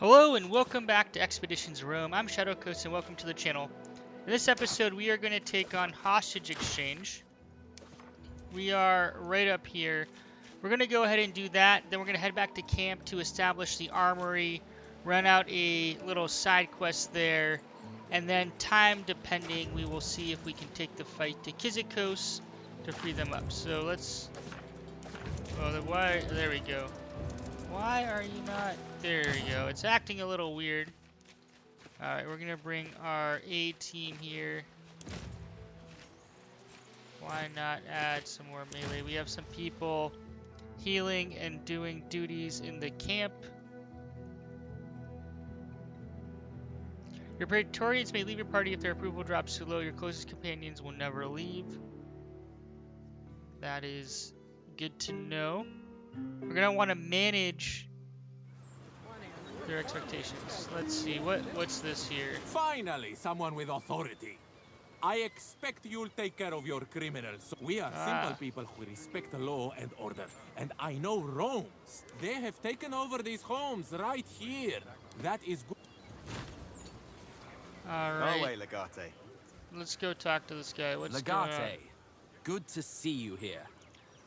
Hello and welcome back to Expeditions Rome. I'm Shadoticus and welcome to the channel. In this episode we are going to take on hostage exchange. We are right up here. We're going to go ahead and do that. Then we're going to head back to camp to establish the armory, run out a little side quest there, and then time depending we will see if we can take the fight to Kizikos to free them up. So let's... Oh, there we go. Why are you not... There you go. It's acting a little weird. Alright, we're gonna bring our A team here. Why not add some more melee? We have some people healing and doing duties in the camp. Your Praetorians may leave your party if their approval drops too low. Your closest companions will never leave. That is good to know. We're gonna want to manage their expectations. Let's see, what's this here? Finally, someone with authority. I expect you'll take care of your criminals. We are simple people who respect the law and order. And I know Romans. They have taken over these homes right here. That is good. Alright. Go away, Legate. Let's go talk to this guy. What's going on? Legate, good to see you here.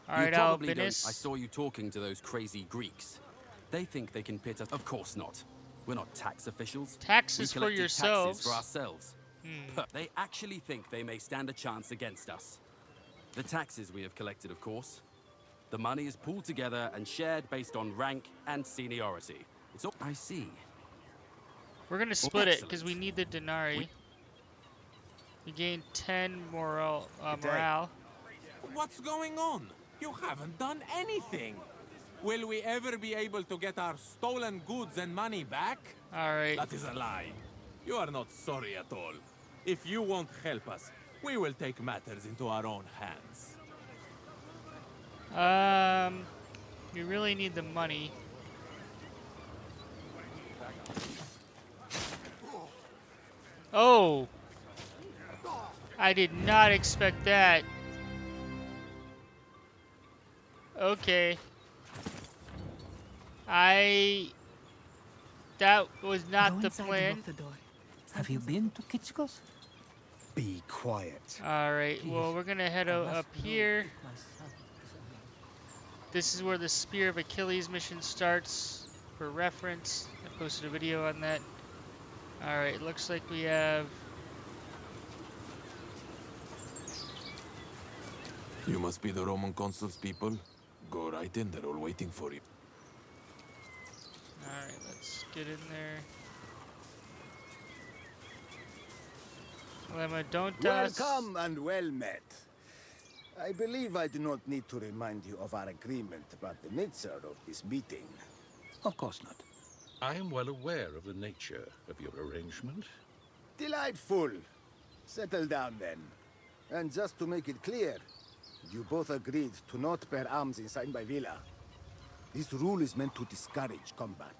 Alright, You probably don't. I Albinus. saw you talking to those crazy Greeks. They think they can pit us. Of course not. We're not tax officials. Taxes we for collected yourselves. Taxes for ourselves. They actually think they may stand a chance against us. The taxes we have collected, of course. The money is pooled together and shared based on rank and seniority. It's all I see. We're gonna split it excellent. because we need the denarii. We gain 10 morale. day. What's going on? You haven't done anything. Will we ever be able to get our stolen goods and money back? Alright. That is a lie. You are not sorry at all. If you won't help us, we will take matters into our own hands. We really need the money. Oh! I did not expect that. Okay. That was not Go the inside and plan. lock the door. Have you been to Kitschkos? Be quiet. Alright, well, we're gonna head up here. This is where the Spear of Achilles mission starts, for reference. I posted a video on that. Alright, looks like we have... You must be the Roman consul's people. Go right in, they're all waiting for you. Alright, let's get in there. Lemodontas. Welcome and well met. I believe I do not need to remind you of our agreement about the nature of this meeting. Of course not. I am well aware of the nature of your arrangement. Delightful. Settle down then. And just to make it clear, you both agreed to not bear arms inside my villa. This rule is meant to discourage combat.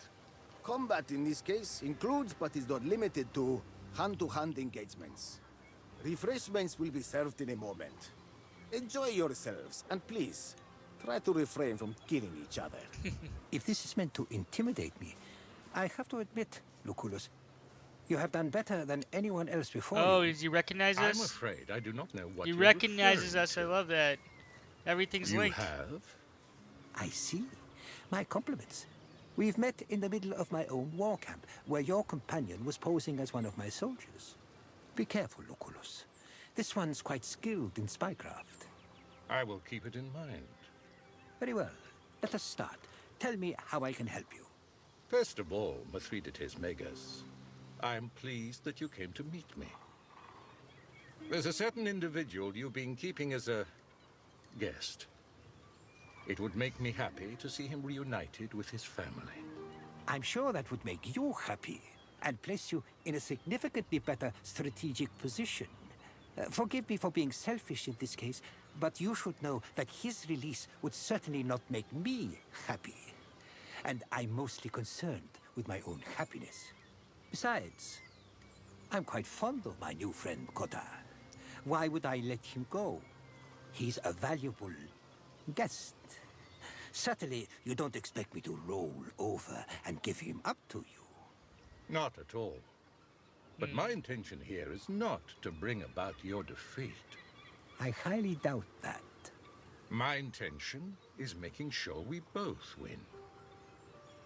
Combat in this case includes but is not limited to hand-to-hand engagements. Refreshments will be served in a moment. Enjoy yourselves, and please, try to refrain from killing each other. If this is meant to intimidate me, I have to admit, Lucullus, you have done better than anyone else before Oh, you. does he recognize I'm us? afraid I do not know what He you're recognizes referring us. I to. love that. Everything's You linked. have? I see. My compliments. We've met in the middle of my own war camp, where your companion was posing as one of my soldiers. Be careful, Lucullus. This one's quite skilled in spycraft. I will keep it in mind. Very well. Let us start. Tell me how I can help you. First of all, Mithridates Megas, I am pleased that you came to meet me. There's a certain individual you've been keeping as a guest. It would make me happy to see him reunited with his family. I'm sure that would make you happy and place you in a significantly better strategic position. Forgive me for being selfish in this case, but you should know that his release would certainly not make me happy. And I'm mostly concerned with my own happiness. Besides, I'm quite fond of my new friend Kota. Why would I let him go? He's a valuable guest. Certainly, you don't expect me to roll over and give him up to you. Not at all. But my intention here is not to bring about your defeat. I highly doubt that. My intention is making sure we both win.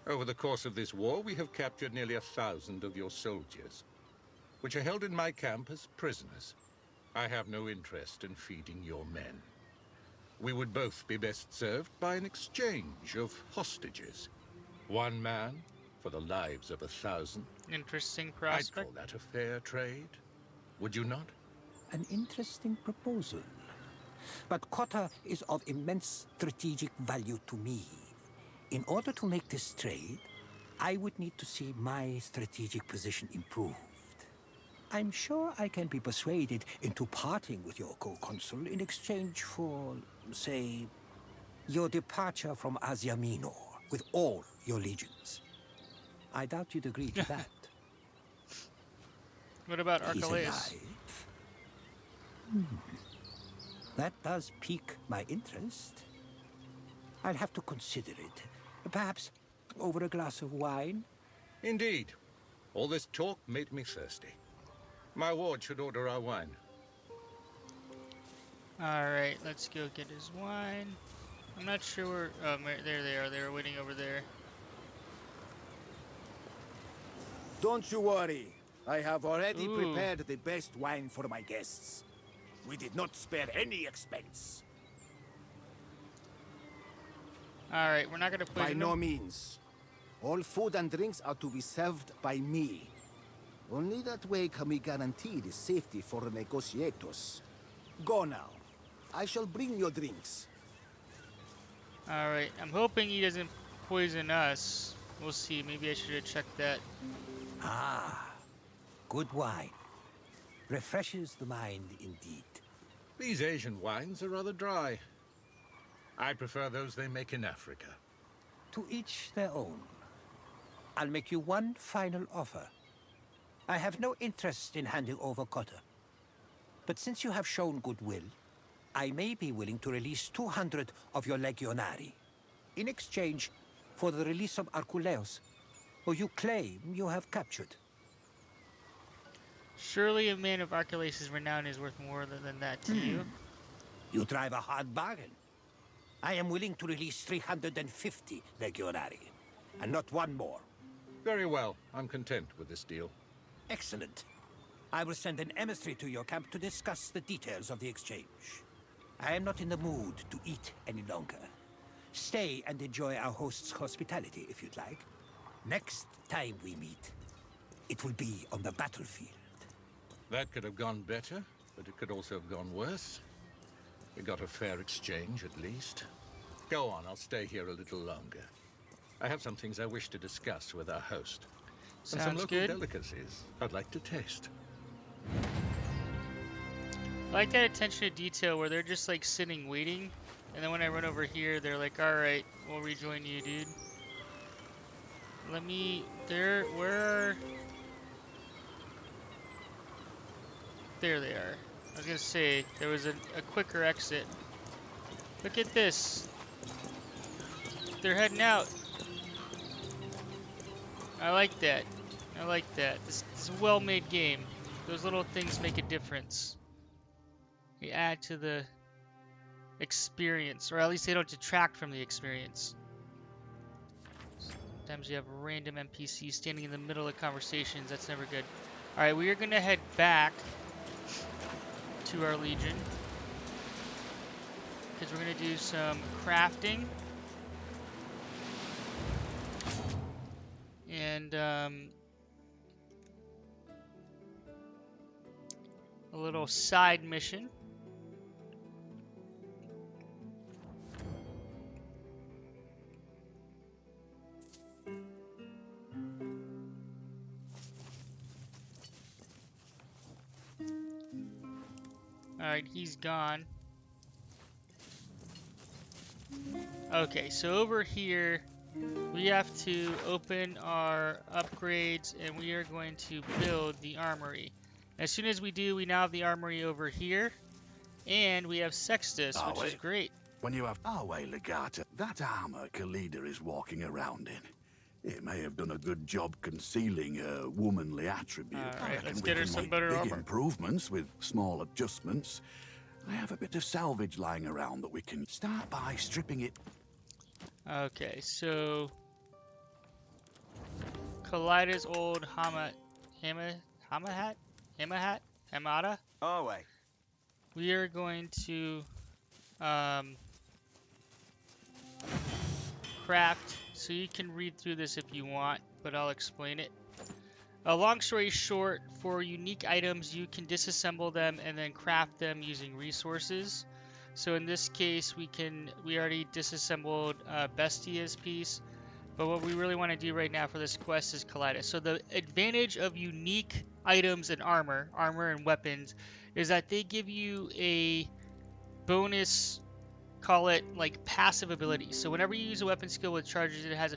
Over the course of this war, we have captured nearly 1,000 of your soldiers, which are held in my camp as prisoners. I have no interest in feeding your men. We would both be best served by an exchange of hostages. One man for the lives of 1,000. Interesting I'd prospect. call that a fair trade. Would you not? An interesting proposal. But Kotta is of immense strategic value to me. In order to make this trade, I would need to see my strategic position improved. I'm sure I can be persuaded into parting with your co-consul in exchange for, say, your departure from Asia Minor with all your legions. I doubt you'd agree to that. What about He's Archelaus? alive. That does pique my interest. I'll have to consider it. Perhaps over a glass of wine? Indeed. All this talk made me thirsty. My ward should order our wine. Alright, let's go get his wine. I'm not sure where... Oh, there they are. They were waiting over there. Don't you worry. I have already Ooh. prepared the best wine for my guests. We did not spare any expense. Alright, we're not going to By poison no them. means. All food and drinks are to be served by me. Only that way can we guarantee the safety for negotiators. Go now. I shall bring your drinks. Alright, I'm hoping he doesn't poison us. We'll see. Maybe I should have checked that. Ah, good wine. Refreshes the mind indeed. These Asian wines are rather dry. I prefer those they make in Africa. To each their own. I'll make you one final offer. I have no interest in handing over Kotta. But since you have shown goodwill, I may be willing to release 200 of your legionari in exchange for the release of Archelaus, who you claim you have captured. Surely a man of Archelaus' renown is worth more than that to you. You drive a hard bargain. I am willing to release 350 legionari, and not one more. Very well. I'm content with this deal. Excellent. I will send an emissary to your camp to discuss the details of the exchange. I am not in the mood to eat any longer. Stay and enjoy our host's hospitality if you'd like. Next time we meet, it will be on the battlefield. That could have gone better, but it could also have gone worse. We got a fair exchange, at least. Go on, I'll stay here a little longer. I have some things I wish to discuss with our host. And some Sounds local good. delicacies I'd like to taste. I like that attention to detail where they're just like sitting waiting, and then when I run over here, they're like, "Alright, we'll rejoin you, dude." Let me... There they are. I was gonna say, there was a quicker exit. Look at this. They're heading out. I like that. I like that. This is a well-made game. Those little things make a difference. They add to the experience, or at least they don't detract from the experience. Sometimes you have random NPCs standing in the middle of conversations. That's never good. Alright, we are going to head back to our legion, because we're going to do some crafting. And a little side mission. Alright, he's gone. Okay, so over here, we have to open our upgrades, and we are going to build the armory. As soon as we do, we now have the armory over here, and we have Sextus, which is great. When you have our way, Legata, that armor Kalida is walking around in. It may have done a good job concealing her womanly attribute. All I right, reckon let's we get her can some make better big armor. improvements with small adjustments. I have a bit of salvage lying around that we can start by stripping it. Okay, so Kallida's old Hamada. Our way. We are going to craft. So you can read through this if you want, but I'll explain it. Long story short, for unique items, you can disassemble them and then craft them using resources. So in this case, we already disassembled Bestia's piece, but what we really want to do right now for this quest is Kallida. So the advantage of unique items and armor and weapons, is that they give you a bonus, call it like passive ability. So whenever you use a weapon skill with charges, it has a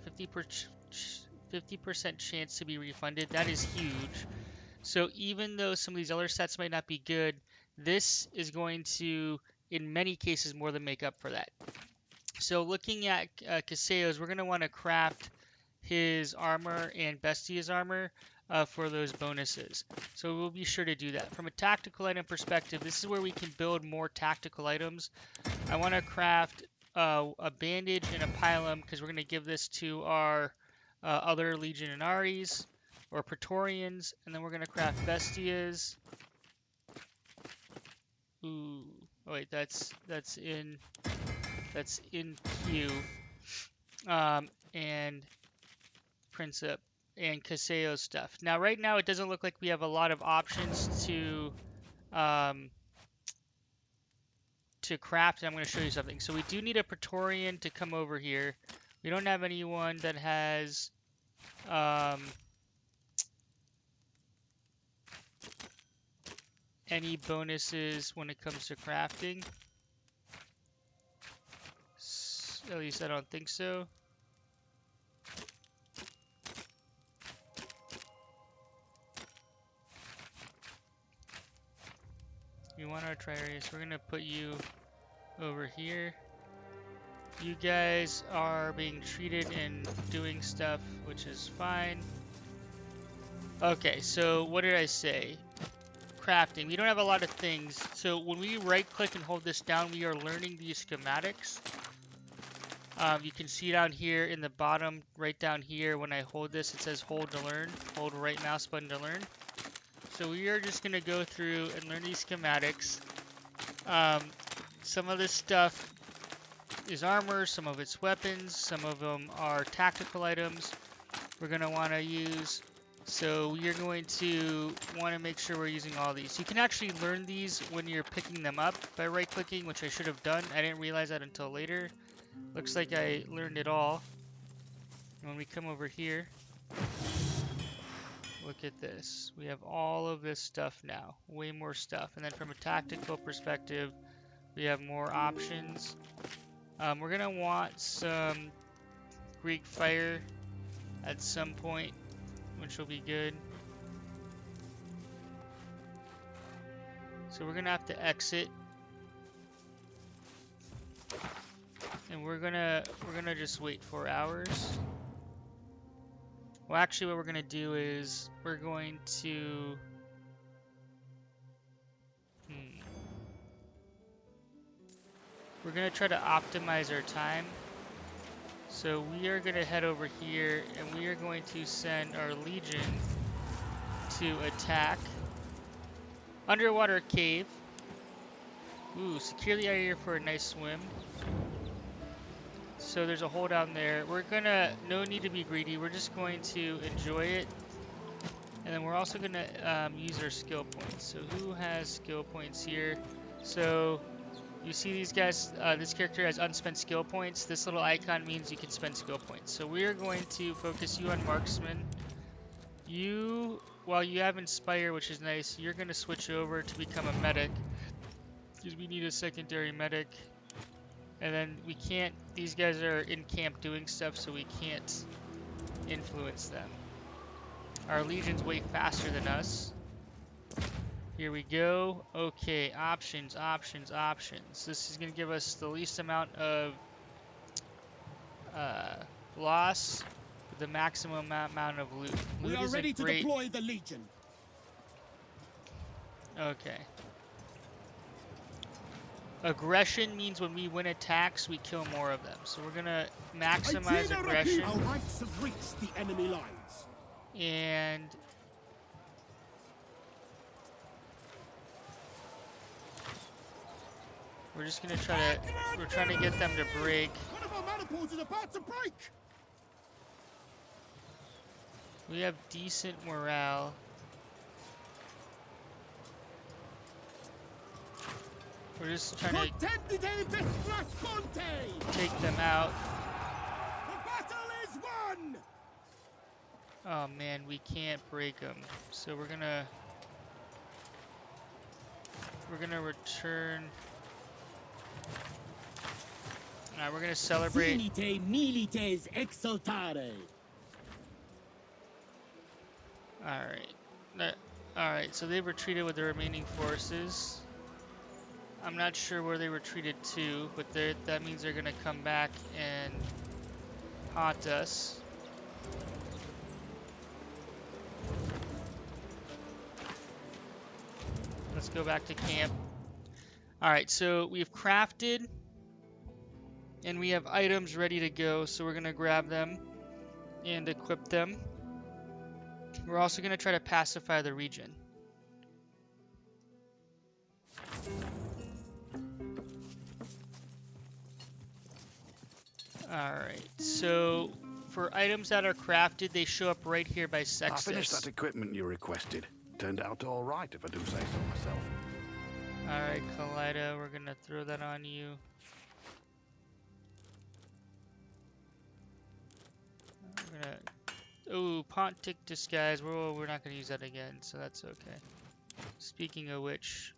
50% chance to be refunded. That is huge. So even though some of these other sets might not be good, this is going to, in many cases, more than make up for that. So looking at Caseo's, we're going to want to craft his armor and Bestia's armor for those bonuses. So we'll be sure to do that. From a tactical item perspective, this is where we can build more tactical items. I want to craft a bandage and a pilum because we're going to give this to our other Legionaries or Praetorians, and then we're going to craft Bestias. Ooh, oh wait, that's in Q, and Princip and Caseo stuff. Now, right now, it doesn't look like we have a lot of options to craft, and I'm going to show you something. So we do need a Praetorian to come over here. We don't have anyone that has any bonuses when it comes to crafting. At least I don't think so. You want our Triarius. We're going to put you over here. You guys are being treated and doing stuff, which is fine. Okay, so what did I say? Crafting. We don't have a lot of things. So when we right click and hold this down, we are learning these schematics. You can see down here in the bottom, right down here, when I hold this, it says hold to learn. Hold right mouse button to learn. So we are just going to go through and learn these schematics. Some of this stuff is armor, some of it's weapons, some of them are tactical items we're going to want to use. So we are going to want to make sure we're using all these. You can actually learn these when you're picking them up by right clicking, which I should have done. I didn't realize that until later. Looks like I learned it all. And when we come over here, look at this. We have all of this stuff now. Way more stuff. And then from a tactical perspective, we have more options. We're going to want some Greek fire at some point, which will be good. So we're going to have to exit. And we're gonna just wait 4 hours. Well, actually, what we're gonna do is we're going to we're gonna try to optimize our time. So we are gonna head over here, and we are going to send our Legion to attack underwater cave. Ooh, secure the area for a nice swim. So there's a hole down there. We're gonna, no need to be greedy, we're just going to enjoy it. And then we're also gonna use our skill points. So who has skill points here? So you see these guys, this character has unspent skill points. This little icon means you can spend skill points. So we are going to focus you on Marksman. You, while you have Inspire, which is nice, you're gonna switch over to become a medic, because we need a secondary medic. And then we can't, these guys are in camp doing stuff, so we can't influence them. Our Legion's way faster than us. Here we go. Okay, options, options, options. This is going to give us the least amount of loss, the maximum amount of loot. We Loot are isn't ready to great. deploy the Legion. Okay. Aggression means when we win attacks, we kill more of them. So we're gonna maximize aggression. Our ranks have reached the enemy lines. And we're just gonna we're trying to get them to break. One of our manifolds is about to break. We have decent morale. We're just trying to take them out. The battle is won. Oh man, we can't break them. So we're gonna return. Alright, we're gonna celebrate. Finite milites exultare. Alright, so they've retreated with the remaining forces. I'm not sure where they retreated to, but that means they're gonna come back and haunt us. Let's go back to camp. Alright, so we've crafted and we have items ready to go, so we're gonna grab them and equip them. We're also gonna try to pacify the region. Alright, so for items that are crafted, they show up right here by Sextus. I finished that equipment you requested. Turned out all right, if I do say so myself. Alright, Kaleida, we're gonna throw that on you. We're gonna... Oh, Pontic Disguise. We're not gonna use that again, so that's okay. Speaking of which...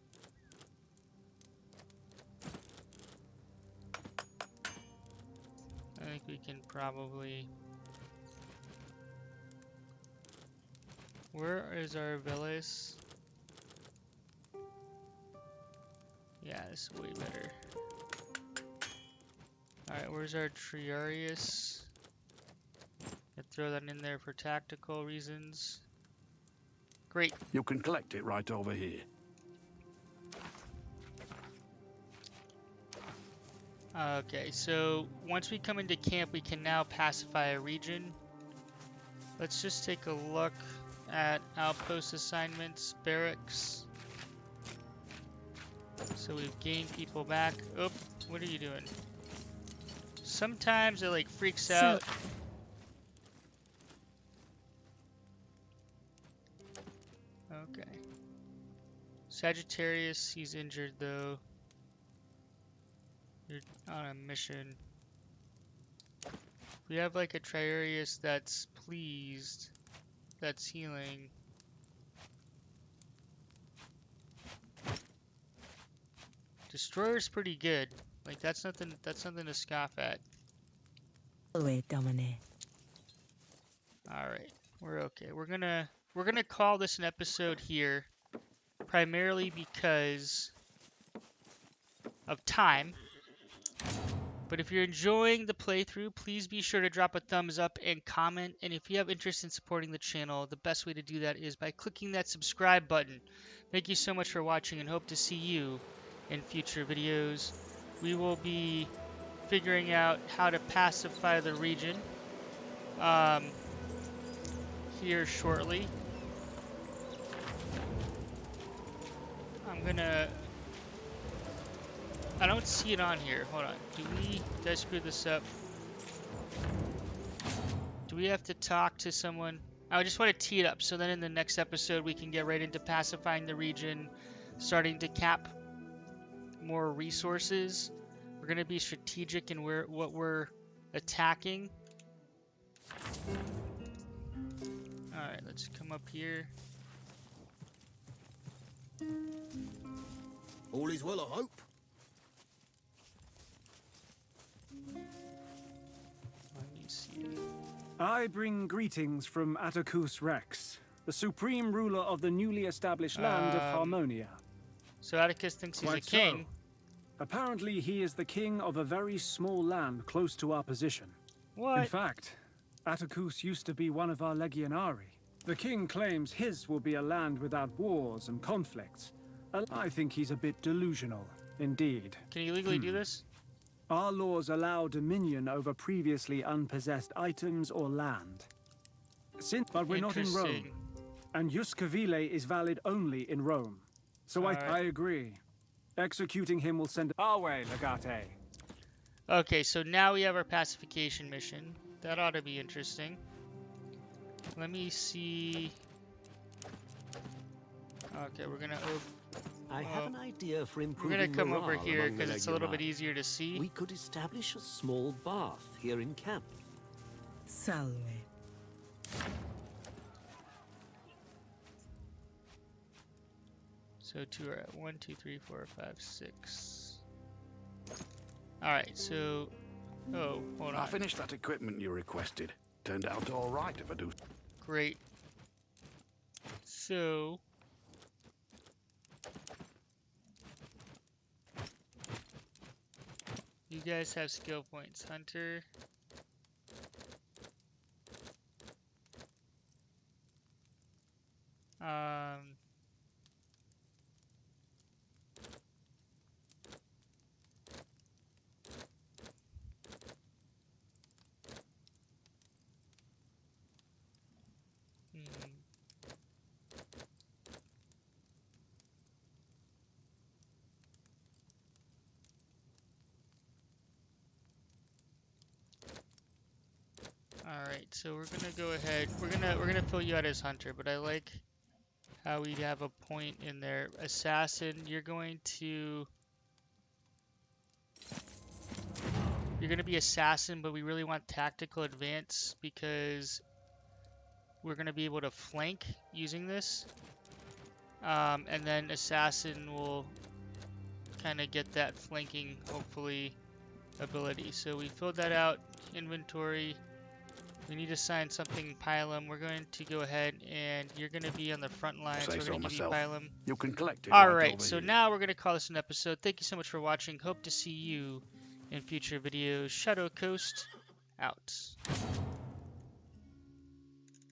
I think we can probably... Where is our Veles? Yeah, this is way better. Alright, where's our Triarius? Throw that in there for tactical reasons. Great. You can collect it right over here. Okay, so once we come into camp, we can now pacify a region. Let's just take a look at outpost assignments, barracks. So we've gained people back. Oh, what are you doing? Sometimes it like freaks out. Okay. Sagittarius, he's injured though. You're on a mission. We have like a Triarius that's pleased, that's healing. Destroyer's pretty good. Like that's nothing to scoff at. Alright, we're okay. We're gonna call this an episode here, primarily because of time. But if you're enjoying the playthrough, please be sure to drop a thumbs up and comment. And if you have interest in supporting the channel, the best way to do that is by clicking that subscribe button. Thank you so much for watching and hope to see you in future videos. We will be figuring out how to pacify the region here shortly. I don't see it on here. Hold on. Did I screw this up? Do we have to talk to someone? I just want to tee it up so then in the next episode we can get right into pacifying the region, starting to cap more resources. We're going to be strategic in what we're attacking. Alright, let's come up here. All is well, I hope. Let me see. I bring greetings from Atticus Rex, the supreme ruler of the newly established land of Harmonia. So Atticus thinks he's a king. So. Apparently he is the king of a very small land close to our position. What? In fact, Atticus used to be one of our legionari. The king claims his will be a land without wars and conflicts. I think he's a bit delusional, indeed. Can you legally do this? Our laws allow dominion over previously unpossessed items or land. But we're not in Rome, Interesting. and Jus Civile is valid only in Rome. So I agree. Executing him will send our way, Legate. Okay, so now we have our pacification mission. That ought to be interesting. Let me see. Okay, we're gonna. I have an idea for We're improving gonna come over morale here among the because it's a little bit legionari. easier to see. We could establish a small bath here in camp. Salve. So two are at 1, 2, 3, 4, 5, 6. All right, so hold on. I finished that equipment you requested. Turned out all right, if I do. Great. So you guys have skill points, Hunter. Alright, so we're gonna go ahead. We're gonna fill you out as Hunter, but I like how we have a point in there. Assassin, you're gonna be assassin, but we really want tactical advance because we're gonna be able to flank using this. And then assassin will kind of get that flanking, hopefully, ability. So we filled that out. Inventory. We need to assign something Pilum. We're going to go ahead and you're going to be on the front line. So we're going to give you Pilum. You can collect it. Alright, so now we're going to call this an episode. Thank you so much for watching. Hope to see you in future videos. Shadow Coast out.